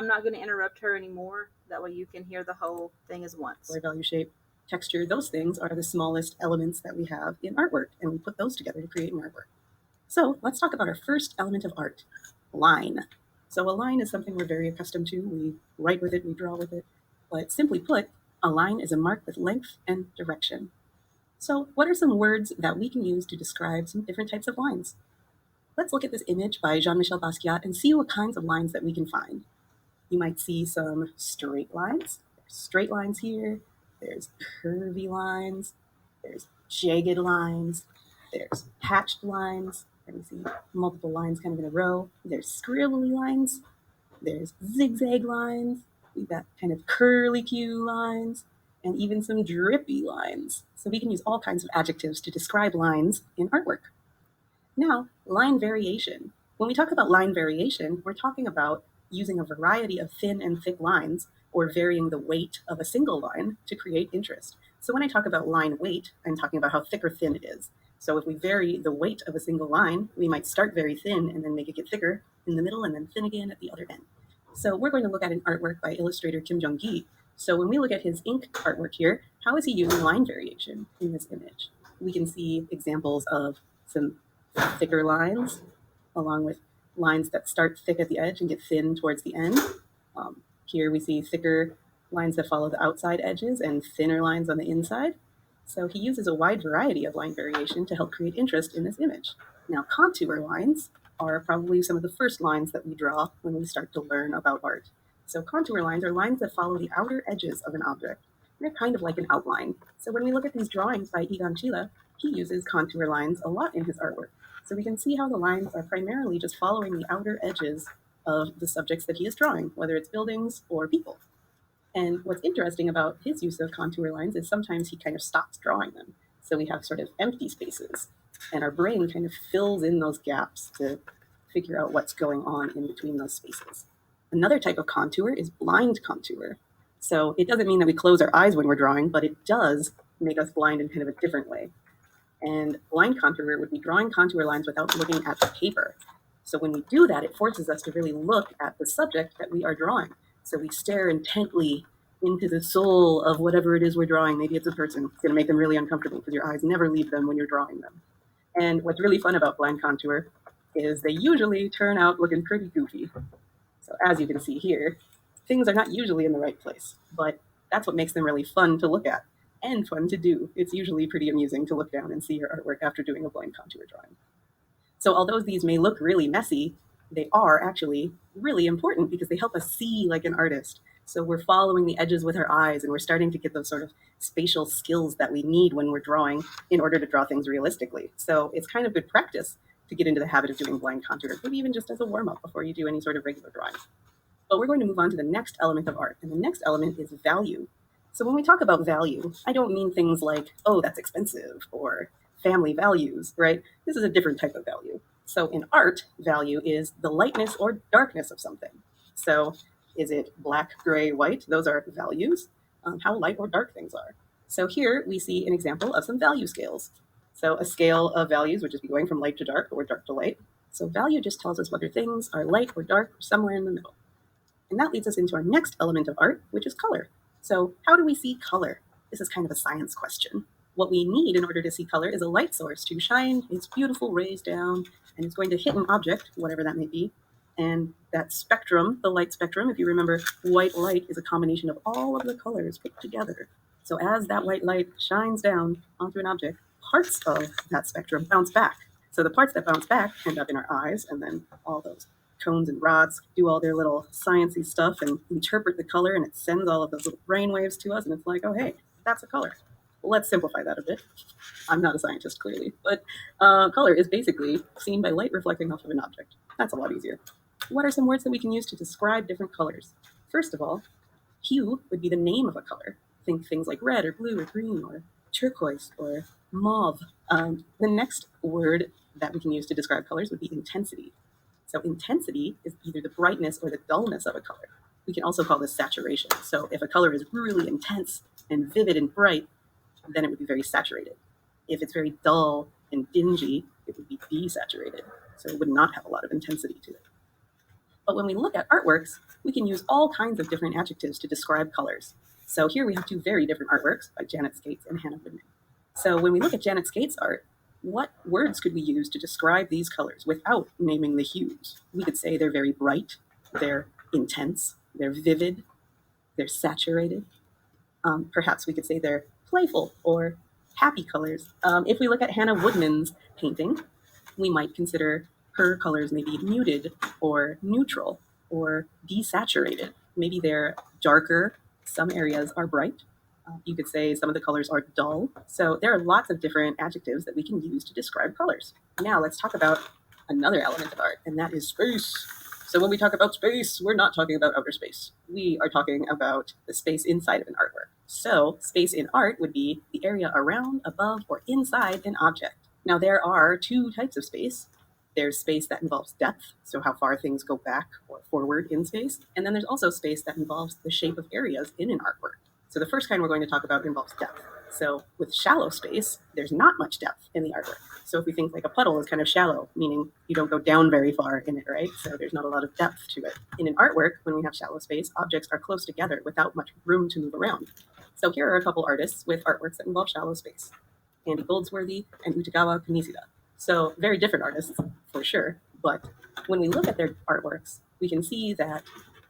I'm not going to interrupt her anymore. That way you can hear the whole thing as once. Color, value, shape, texture, those things are the smallest elements that we have in artwork, and we put those together to create an artwork. So let's talk about our first element of art, line. So a line is something we're very accustomed to. We write with it, we draw with it. But simply put, a line is a mark with length and direction. So what are some words that we can use to describe some different types of lines? Let's look at this image by Jean-Michel Basquiat and see what kinds of lines that we can find. You might see some straight lines. There's straight lines here. There's curvy lines. There's jagged lines. There's hatched lines. And we see multiple lines kind of in a row. There's scribbly lines. There's zigzag lines. We've got kind of curly-Q lines and even some drippy lines. So we can use all kinds of adjectives to describe lines in artwork. Now, line variation. When we talk about line variation, we're talking about using a variety of thin and thick lines or varying the weight of a single line to create interest. So when I talk about line weight, I'm talking about how thick or thin it is. So if we vary the weight of a single line, we might start very thin and then make it get thicker in the middle and then thin again at the other end. So we're going to look at an artwork by illustrator Kim Jung-gi. So when we look at his ink artwork here, how is he using line variation in this image? We can see examples of some thicker lines, along with lines that start thick at the edge and get thin towards the end. Here we see thicker lines that follow the outside edges and thinner lines on the inside. So he uses a wide variety of line variation to help create interest in this image. Now, contour lines are probably some of the first lines that we draw when we start to learn about art. So contour lines are lines that follow the outer edges of an object. They're kind of like an outline. So when we look at these drawings by Egon Schiele, he uses contour lines a lot in his artwork. So we can see how the lines are primarily just following the outer edges of the subjects that he is drawing, whether it's buildings or people. And what's interesting about his use of contour lines is sometimes he kind of stops drawing them. So we have sort of empty spaces, and our brain kind of fills in those gaps to figure out what's going on in between those spaces. Another type of contour is blind contour. So it doesn't mean that we close our eyes when we're drawing, but it does make us blind in kind of a different way. And blind contour would be drawing contour lines without looking at the paper. So when we do that, it forces us to really look at the subject that we are drawing. So we stare intently into the soul of whatever it is we're drawing. Maybe it's a person. It's going to make them really uncomfortable because your eyes never leave them when you're drawing them. And what's really fun about blind contour is they usually turn out looking pretty goofy. So as you can see here, things are not usually in the right place, but that's what makes them really fun to look at and fun to do. It's usually pretty amusing to look down and see your artwork after doing a blind contour drawing. So although these may look really messy, they are actually really important because they help us see like an artist. So we're following the edges with our eyes, and we're starting to get those sort of spatial skills that we need when we're drawing in order to draw things realistically. So it's kind of good practice to get into the habit of doing blind contour, maybe even just as a warm-up before you do any sort of regular drawing. But we're going to move on to the next element of art, and the next element is value. So when we talk about value, I don't mean things like, oh, that's expensive, or family values, right? This is a different type of value. So in art, value is the lightness or darkness of something. So is it black, gray, white? Those are values, how light or dark things are. So here we see an example of some value scales. So a scale of values would just be going from light to dark or dark to light. So value just tells us whether things are light or dark or somewhere in the middle. And that leads us into our next element of art, which is color. So how do we see color? This is kind of a science question. What we need in order to see color is a light source to shine its beautiful rays down, and it's going to hit an object, whatever that may be. And that spectrum, the light spectrum, if you remember, white light is a combination of all of the colors put together. So as that white light shines down onto an object, parts of that spectrum bounce back. So the parts that bounce back end up in our eyes, and then all those cones and rods do all their little sciencey stuff and interpret the color, and it sends all of those little brain waves to us, and it's like, oh, hey, that's a color. Let's simplify that a bit. I'm not a scientist, clearly, but color is basically seen by light reflecting off of an object. That's a lot easier. What are some words that we can use to describe different colors? First of all, hue would be the name of a color. Think things like red or blue or green or turquoise or mauve. The next word that we can use to describe colors would be intensity. So intensity is either the brightness or the dullness of a color. We can also call this saturation. So if a color is really intense and vivid and bright, then it would be very saturated. If it's very dull and dingy, it would be desaturated. So it would not have a lot of intensity to it. But when we look at artworks, we can use all kinds of different adjectives to describe colors. So here we have two very different artworks by Janet Skates and Hannah Woodman. So when we look at Janet Skates' art, what words could we use to describe these colors without naming the hues? We could say they're very bright, they're intense, they're vivid, they're saturated. Perhaps we could say they're playful or happy colors. If we look at Hannah Woodman's painting, we might consider her colors maybe muted or neutral or desaturated. Maybe they're darker. Some areas are bright. You could say some of the colors are dull. So there are lots of different adjectives that we can use to describe colors. Now let's talk about another element of art, and that is space. So when we talk about space, we're not talking about outer space. We are talking about the space inside of an artwork. So space in art would be the area around, above, or inside an object. Now there are two types of space. There's space that involves depth, so how far things go back or forward in space. And then there's also space that involves the shape of areas in an artwork. So the first kind we're going to talk about involves depth. So with shallow space, there's not much depth in the artwork. So if we think like a puddle is kind of shallow, meaning you don't go down very far in it, right? So there's not a lot of depth to it. In an artwork, when we have shallow space, objects are close together without much room to move around. So here are a couple artists with artworks that involve shallow space: Andy Goldsworthy and Utagawa Kanishida. So very different artists, for sure. But when we look at their artworks, we can see that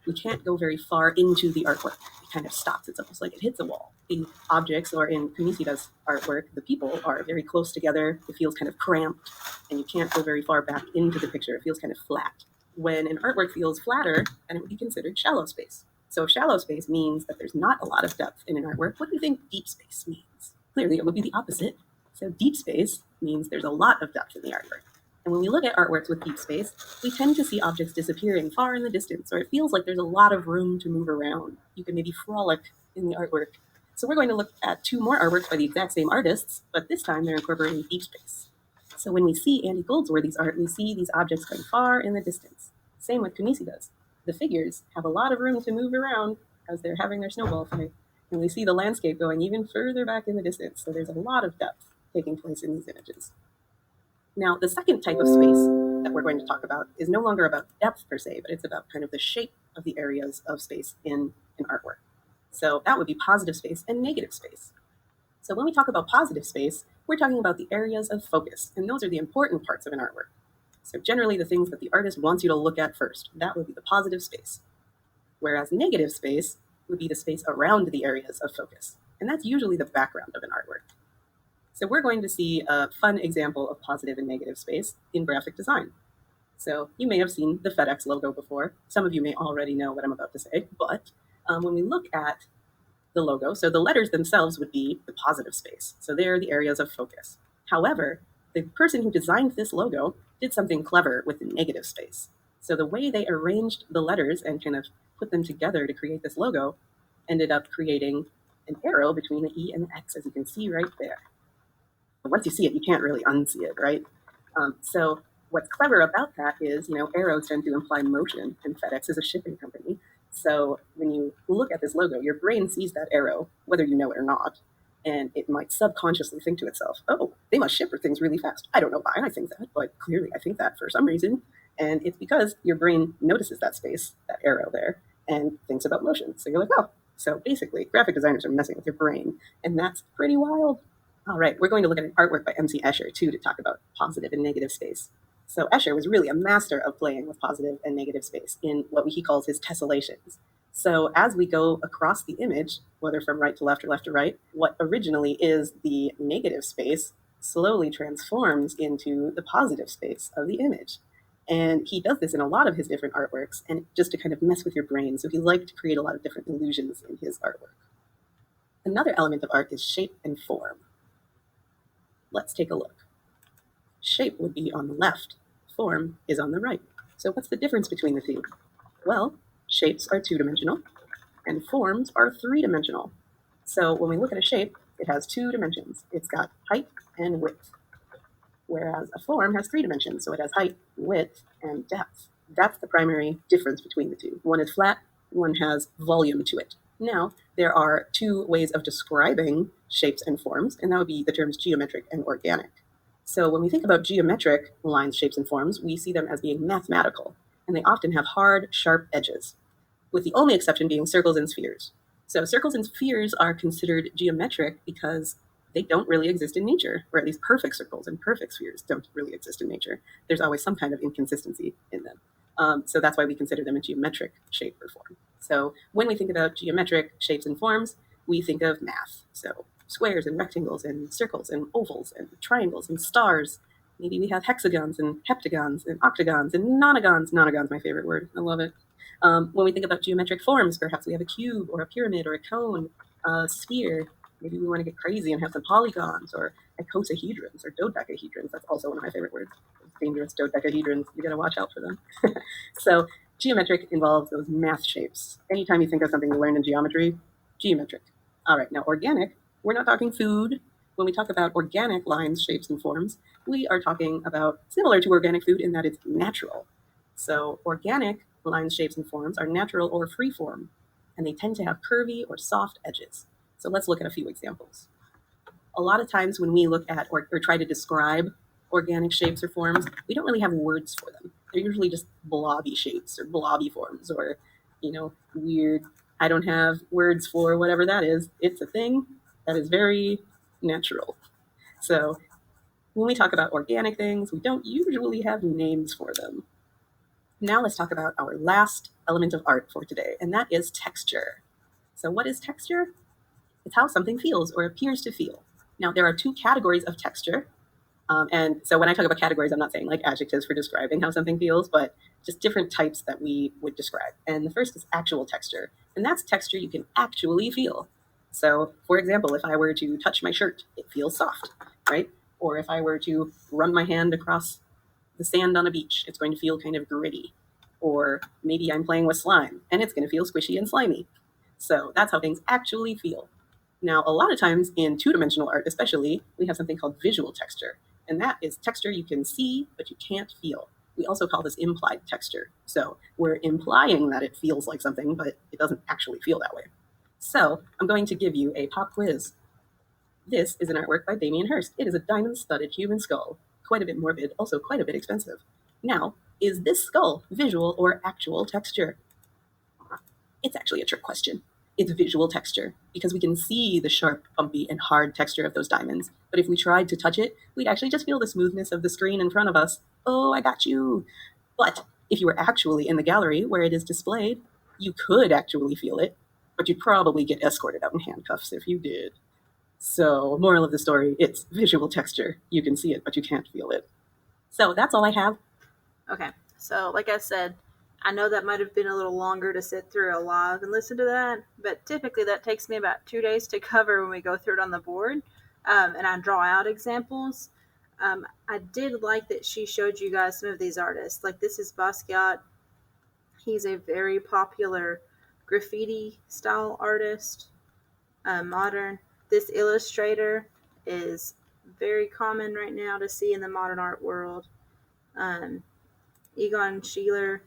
we can't go very far into the artwork. It kind of stops. It's almost like it hits a wall. The objects, or in Kanishida's artwork, the people are very close together. It feels kind of cramped, and you can't go very far back into the picture. It feels kind of flat. When an artwork feels flatter, then it would be considered shallow space. So shallow space means that there's not a lot of depth in an artwork. What do you think deep space means? Clearly, it would be the opposite. So deep space means there's a lot of depth in the artwork. And when we look at artworks with deep space, we tend to see objects disappearing far in the distance, or it feels like there's a lot of room to move around. You can maybe frolic in the artwork. So we're going to look at two more artworks by the exact same artists, but this time they're incorporating deep space. So when we see Andy Goldsworthy's art, we see these objects going far in the distance. Same with Kanishida's. The figures have a lot of room to move around as they're having their snowball fight. And we see the landscape going even further back in the distance, so there's a lot of depth taking place in these images. Now, the second type of space that we're going to talk about is no longer about depth per se, but it's about kind of the shape of the areas of space in an artwork. So that would be positive space and negative space. So when we talk about positive space, we're talking about the areas of focus, and those are the important parts of an artwork. So generally the things that the artist wants you to look at first, that would be the positive space. Whereas negative space would be the space around the areas of focus, and that's usually the background of an artwork. So we're going to see a fun example of positive and negative space in graphic design. So you may have seen the FedEx logo before. Some of you may already know what I'm about to say, but when we look at the logo, so the letters themselves would be the positive space. So they're the areas of focus. However, the person who designed this logo did something clever with the negative space. So the way they arranged the letters and kind of put them together to create this logo ended up creating an arrow between the E and the X, as you can see right there. Once you see it, you can't really unsee it, right? So what's clever about that is, arrows tend to imply motion, and FedEx is a shipping company. So when you look at this logo, your brain sees that arrow, whether you know it or not, and it might subconsciously think to itself, oh, they must ship things really fast. I don't know why I think that, but clearly I think that for some reason. And it's because your brain notices that space, that arrow there, and thinks about motion. So you're like, oh. So basically, graphic designers are messing with your brain, and that's pretty wild. All right, we're going to look at an artwork by M.C. Escher, too, to talk about positive and negative space. So Escher was really a master of playing with positive and negative space in what he calls his tessellations. So as we go across the image, whether from right to left or left to right, what originally is the negative space slowly transforms into the positive space of the image. And he does this in a lot of his different artworks, and just to kind of mess with your brain. So he liked to create a lot of different illusions in his artwork. Another element of art is shape and form. Let's take a look. Shape would be on the left, form is on the right. So what's the difference between the two? Well, shapes are two-dimensional, and forms are three-dimensional. So when we look at a shape, it has two dimensions. It's got height and width, whereas a form has three dimensions, so it has height, width, and depth. That's the primary difference between the two. One is flat, one has volume to it. Now, there are two ways of describing shapes and forms, and that would be the terms geometric and organic. So when we think about geometric lines, shapes, and forms, we see them as being mathematical. and they often have hard, sharp edges, with the only exception being circles and spheres. So circles and spheres are considered geometric because they don't really exist in nature, or at least perfect circles and perfect spheres don't really exist in nature. There's always some kind of inconsistency in them. So that's why we consider them a geometric shape or form. So when we think about geometric shapes and forms, we think of math. So squares and rectangles and circles and ovals and triangles and stars. Maybe we have hexagons and heptagons and octagons and nonagons. Nonagon's my favorite word. I love it. When we think about geometric forms, perhaps we have a cube or a pyramid or a cone, a sphere. Maybe we want to get crazy and have some polygons or icosahedrons or dodecahedrons. That's also one of my favorite words. Dangerous dodecahedrons. You got to watch out for them. So geometric involves those math shapes. Anytime you think of something you learned in geometry, geometric. All right, now organic, we're not talking food. When we talk about organic lines, shapes, and forms, we are talking about similar to organic food in that it's natural. So organic lines, shapes, and forms are natural or free form, and they tend to have curvy or soft edges. So let's look at a few examples. A lot of times when we look at or try to describe organic shapes or forms, we don't really have words for them. They're usually just blobby shapes or blobby forms or, weird. I don't have words for whatever that is. It's a thing that is very natural. So when we talk about organic things, we don't usually have names for them. Now let's talk about our last element of art for today, and that is texture. So what is texture? It's how something feels or appears to feel. Now, there are two categories of texture. And so when I talk about categories, I'm not saying like adjectives for describing how something feels, but just different types that we would describe. And the first is actual texture. And that's texture you can actually feel. So, for example, if I were to touch my shirt, it feels soft, right? Or if I were to run my hand across the sand on a beach, it's going to feel kind of gritty. Or maybe I'm playing with slime and it's going to feel squishy and slimy. So that's how things actually feel. Now, a lot of times in two-dimensional art, especially, we have something called visual texture. And that is texture you can see, but you can't feel. We also call this implied texture. So we're implying that it feels like something, but it doesn't actually feel that way. So I'm going to give you a pop quiz. This is an artwork by Damien Hirst. It is a diamond-studded human skull. Quite a bit morbid, also quite a bit expensive. Now, is this skull visual or actual texture? It's actually a trick question. It's visual texture because we can see the sharp, bumpy, and hard texture of those diamonds. But if we tried to touch it, we'd actually just feel the smoothness of the screen in front of us. Oh, I got you. But if you were actually in the gallery where it is displayed, you could actually feel it, but you'd probably get escorted out in handcuffs if you did. So, moral of the story, it's visual texture. You can see it, but you can't feel it. So that's all I have. Okay. So, like I said, I know that might have been a little longer to sit through a log and listen to that, but typically that takes me about 2 days to cover when we go through it on the board, and I draw out examples. I did like that she showed you guys some of these artists. Like this is Basquiat. He's a very popular graffiti style artist, modern. This illustrator is very common right now to see in the modern art world. Um, Egon Schuler,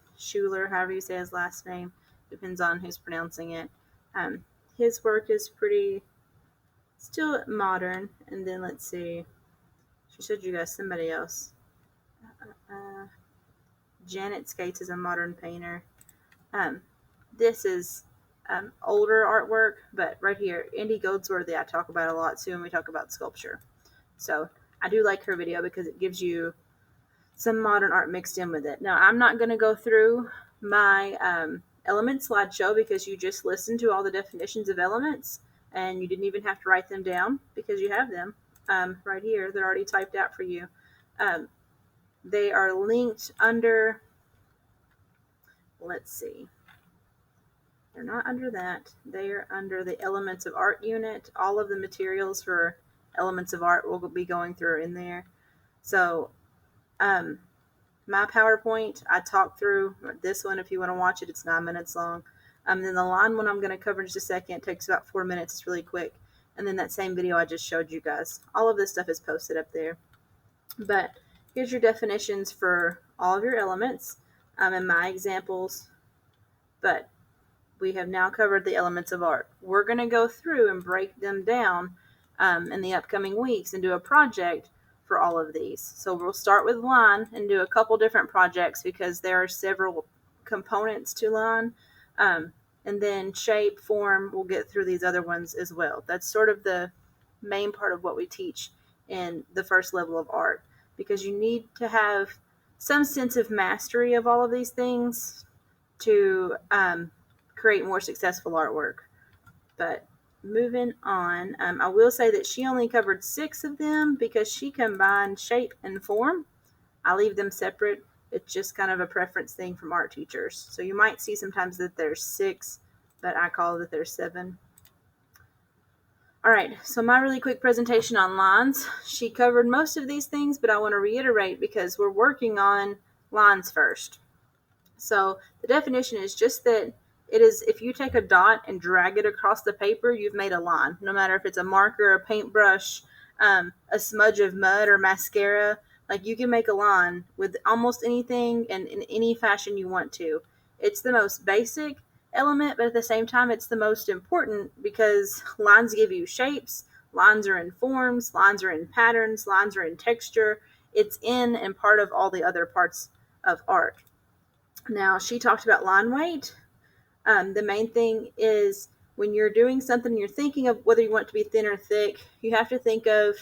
however you say his last name, depends on who's pronouncing it. Um, his work is pretty still modern. And then let's see, she showed you guys somebody else. Uh, Janet Skates is a modern painter. This is older artwork, but right here, Indy Goldsworthy, I talk about a lot too when we talk about sculpture. So I do like her video because it gives you some modern art mixed in with it. Now, I'm not going to go through my element slideshow because you just listened to all the definitions of elements and you didn't even have to write them down because you have them right here. They're already typed out for you. They are linked under, let's see, they're not under that. They are under the Elements of Art unit. All of the materials for Elements of Art will be going through in there. So, my PowerPoint, I talked through this one. If you want to watch it, it's 9 minutes long. Then the line one I'm going to cover in just a second. It takes about 4 minutes. It's really quick. And then that same video I just showed you guys. All of this stuff is posted up there. But here's your definitions for all of your elements and my examples. But we have now covered the elements of art. We're going to go through and break them down in the upcoming weeks and do a project for for all of these. So we'll start with line and do a couple different projects because there are several components to line. And then shape, form, we'll get through these other ones as well. That's sort of the main part of what we teach in the first level of art, because you need to have some sense of mastery of all of these things to create more successful artwork. But moving on, I will say that she only covered 6 of them because she combined shape and form. I leave them separate. It's just kind of a preference thing from art teachers. So you might see sometimes that there's 6, but I call it that there's 7. All right, so my really quick presentation on lines. She covered most of these things, but I want to reiterate because we're working on lines first. So the definition is just that it is, if you take a dot and drag it across the paper, you've made a line. No matter if it's a marker, a paintbrush, a smudge of mud or mascara, like you can make a line with almost anything and in any fashion you want to. It's the most basic element, but at the same time, it's the most important because lines give you shapes, lines are in forms, lines are in patterns, lines are in texture. It's in and part of all the other parts of art. Now, she talked about line weight. The main thing is when you're doing something, you're thinking of whether you want it to be thin or thick, you have to think of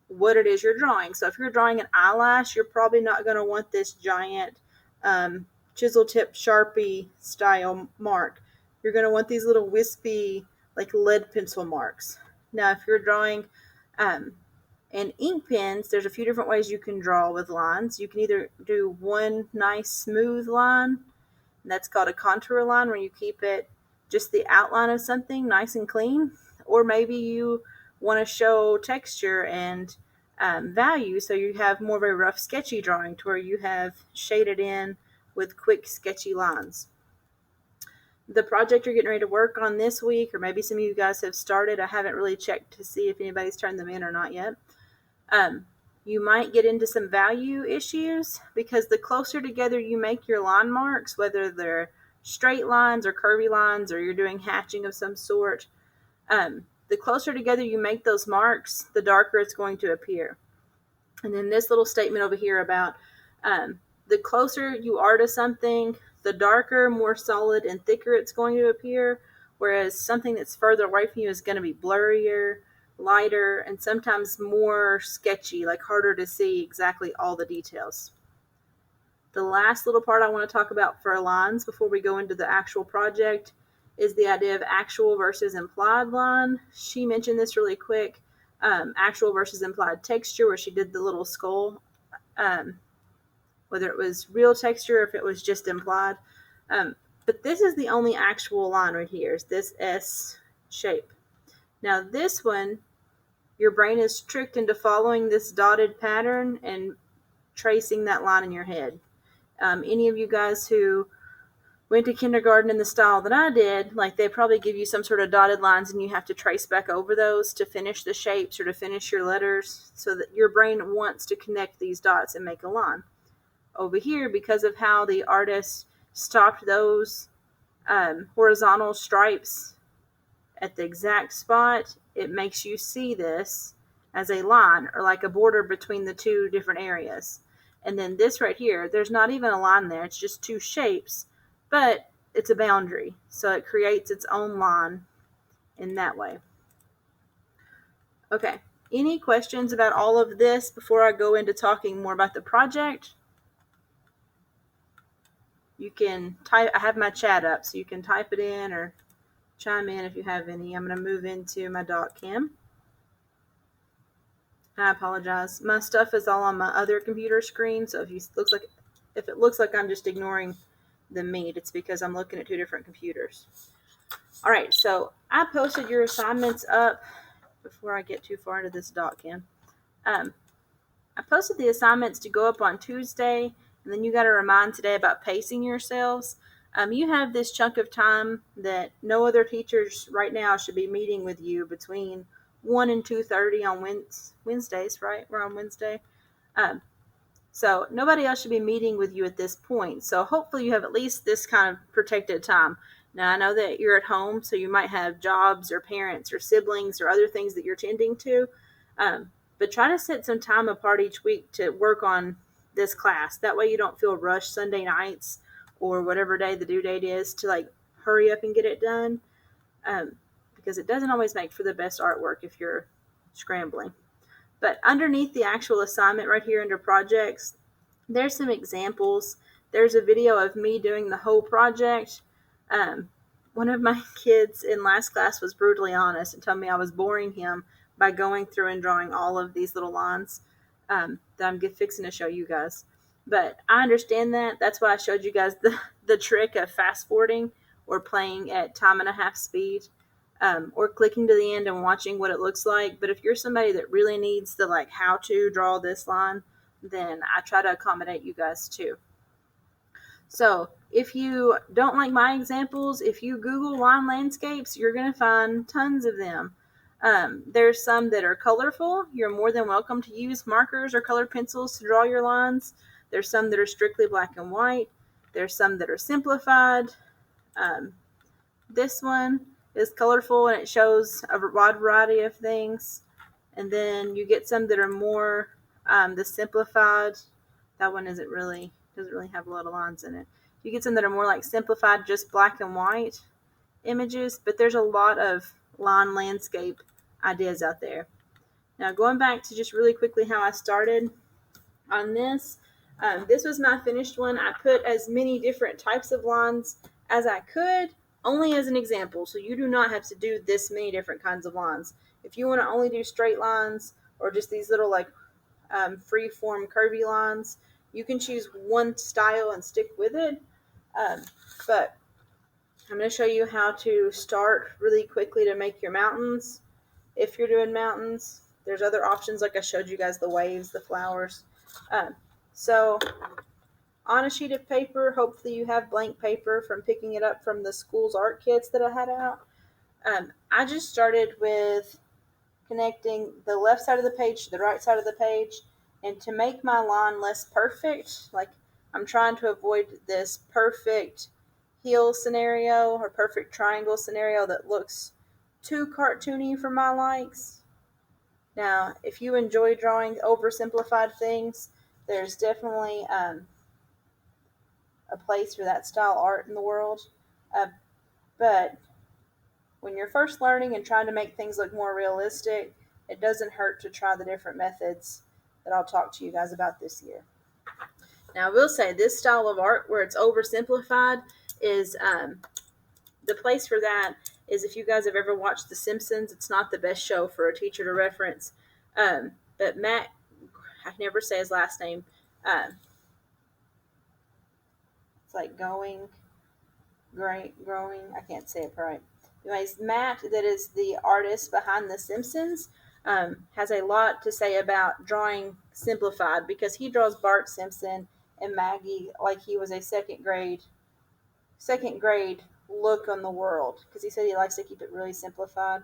what it is you're drawing. So if you're drawing an eyelash, you're probably not going to want this giant chisel tip Sharpie style mark. You're going to want these little wispy, like lead pencil marks. Now, if you're drawing and ink pens, there's a few different ways you can draw with lines. You can either do one nice smooth line, and that's called a contour line, where you keep it just the outline of something nice and clean. Or maybe you want to show texture and value, so you have more of a rough sketchy drawing to where you have shaded in with quick sketchy lines. The project you're getting ready to work on this week, or maybe some of you guys have started, I haven't really checked to see if anybody's turned them in or not yet. You might get into some value issues because the closer together you make your line marks, whether they're straight lines or curvy lines or you're doing hatching of some sort, the closer together you make those marks, the darker it's going to appear. And then this little statement over here about the closer you are to something, the darker, more solid, and thicker it's going to appear, whereas something that's further away from you is going to be blurrier, lighter, and sometimes more sketchy, like harder to see exactly all the details. The last little part I want to talk about for lines before we go into the actual project is the idea of actual versus implied line. She mentioned this really quick, actual versus implied texture, where she did the little skull, whether it was real texture or if it was just implied. But this is the only actual line right here, is this S shape. Now this one, your brain is tricked into following this dotted pattern and tracing that line in your head. Any of you guys who went to kindergarten in the style that I did, like they probably give you some sort of dotted lines and you have to trace back over those to finish the shapes or to finish your letters, so that your brain wants to connect these dots and make a line. Over here, because of how the artist stopped those horizontal stripes at the exact spot, it makes you see this as a line or like a border between the two different areas. And then this right here, there's not even a line there, it's just two shapes, but it's a boundary, so it creates its own line in that way. Okay, any questions about all of this before I go into talking more about the project? You can type, I have my chat up, so you can type it in or chime in if you have any. I'm going to move into my dot cam. I apologize. My stuff is all on my other computer screen, so if it looks like I'm just ignoring the meet, it's because I'm looking at two different computers. All right, so I posted your assignments up before I get too far into this dot cam. I posted the assignments to go up on Tuesday, and then you got to remind today about pacing yourselves. You have this chunk of time that no other teachers right now should be meeting with you between 1 and 2:30 on Wednesdays, right? We're on Wednesday. So nobody else should be meeting with you at this point. So hopefully you have at least this kind of protected time. Now, I know that you're at home, so you might have jobs or parents or siblings or other things that you're tending to. But try to set some time apart each week to work on this class. That way you don't feel rushed Sunday nights or whatever day the due date is to like hurry up and get it done. Because it doesn't always make for the best artwork if you're scrambling. But underneath the actual assignment right here under projects, there's some examples. There's a video of me doing the whole project. Um, One of my kids in last class was brutally honest and told me I was boring him by going through and drawing all of these little lines that I'm fixing to show you guys. But I understand that. That's why I showed you guys the trick of fast forwarding or playing at time and a half speed, or clicking to the end and watching what it looks like. But if you're somebody that really needs the like how to draw this line, then I try to accommodate you guys too. So if you don't like my examples, if you Google line landscapes, you're going to find tons of them. There's some that are colorful. You're more than welcome to use markers or colored pencils to draw your lines. There's some that are strictly black and white. There's some that are simplified. Um, this one is colorful and it shows a wide variety of things. And then you get some that are more the simplified. That one doesn't really have a lot of lines in it. You get some that are more like simplified, just black and white images, but there's a lot of line landscape ideas out there. Now going back to just really quickly how I started on this. This was my finished one. I put as many different types of lines as I could, only as an example. So you do not have to do this many different kinds of lines. If you want to only do straight lines or just these little like free form curvy lines, you can choose one style and stick with it. But I'm going to show you how to start really quickly to make your mountains. If you're doing mountains, there's other options like I showed you guys, the waves, the flowers. So on a sheet of paper, hopefully you have blank paper from picking it up from the school's art kits that I had out. I just started with connecting the left side of the page to the right side of the page. And to make my line less perfect, like I'm trying to avoid this perfect heel scenario or perfect triangle scenario that looks too cartoony for my likes. Now, if you enjoy drawing oversimplified things, there's definitely a place for that style art in the world. But when you're first learning and trying to make things look more realistic, it doesn't hurt to try the different methods that I'll talk to you guys about this year. Now, I will say this style of art where it's oversimplified is the place for that is if you guys have ever watched The Simpsons. It's not the best show for a teacher to reference. But Matt, I can never say his last name. It's like growing. I can't say it right. Anyways, Matt, that is the artist behind The Simpsons, has a lot to say about drawing simplified because he draws Bart Simpson and Maggie like he was a second grade look on the world because he said he likes to keep it really simplified.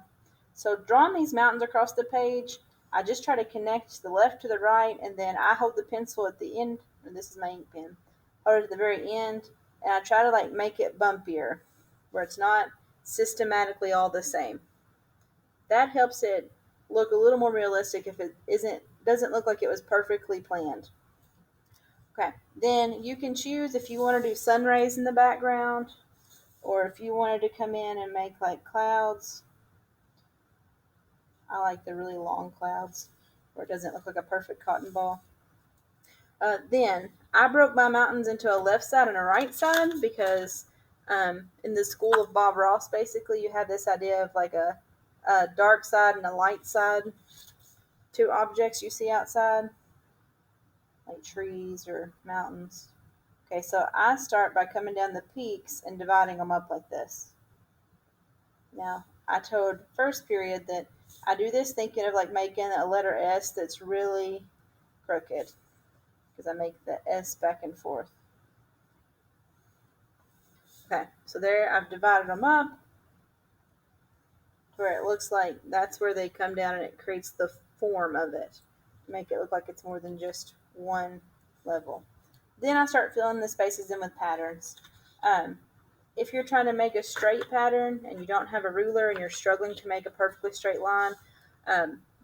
So drawing these mountains across the page, I just try to connect the left to the right, and then I hold the pencil at the end, and this is my ink pen, hold it at the very end, and I try to like make it bumpier where it's not systematically all the same. That helps it look a little more realistic if it doesn't look like it was perfectly planned. Okay, then you can choose if you want to do sun rays in the background or if you wanted to come in and make like clouds. I like the really long clouds where it doesn't look like a perfect cotton ball. Then I broke my mountains into a left side and a right side because in the school of Bob Ross, basically you have this idea of like a dark side and a light side to objects you see outside, like trees or mountains. Okay, so I start by coming down the peaks and dividing them up like this. Now, I told first period that I do this thinking of like making a letter S that's really crooked because I make the S back and forth. Okay, so there I've divided them up where it looks like that's where they come down and it creates the form of it to make it look like it's more than just one level. Then I start filling the spaces in with patterns. If you're trying to make a straight pattern and you don't have a ruler and you're struggling to make a perfectly straight line,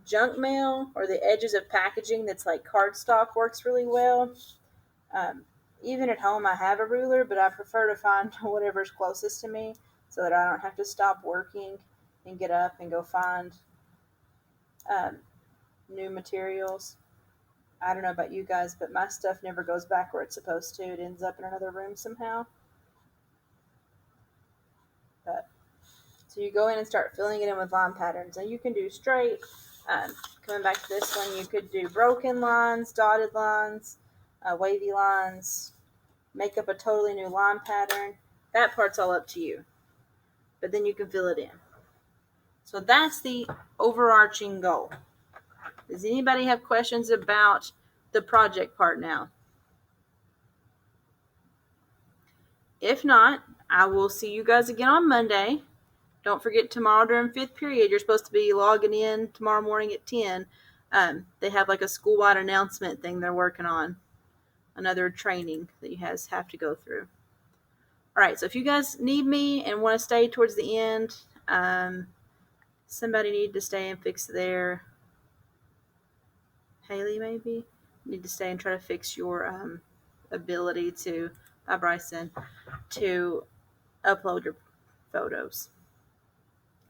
junk mail or the edges of packaging that's like cardstock works really well. Um, Even at home, I have a ruler, but I prefer to find whatever's closest to me so that I don't have to stop working and get up and go find um, new materials. I don't know about you guys, but my stuff never goes back where it's supposed to. It ends up in another room somehow. But so you go in and start filling it in with line patterns, and you can do straight. Coming back to this one, you could do broken lines, dotted lines, wavy lines, make up a totally new line pattern. That part's all up to you, but then you can fill it in. So that's the overarching goal. Does anybody have questions about the project part now? If not, I will see you guys again on Monday. Don't forget tomorrow during fifth period, you're supposed to be logging in tomorrow morning at 10. They have like a school-wide announcement thing they're working on, another training that you guys have to go through. All right, so if you guys need me and want to stay towards the end, somebody need to stay and fix their Haley maybe need to stay and try to fix your ability to Bryson to upload your photos.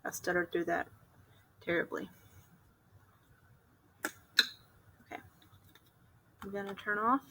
I stuttered through that terribly. Okay, I'm gonna turn off.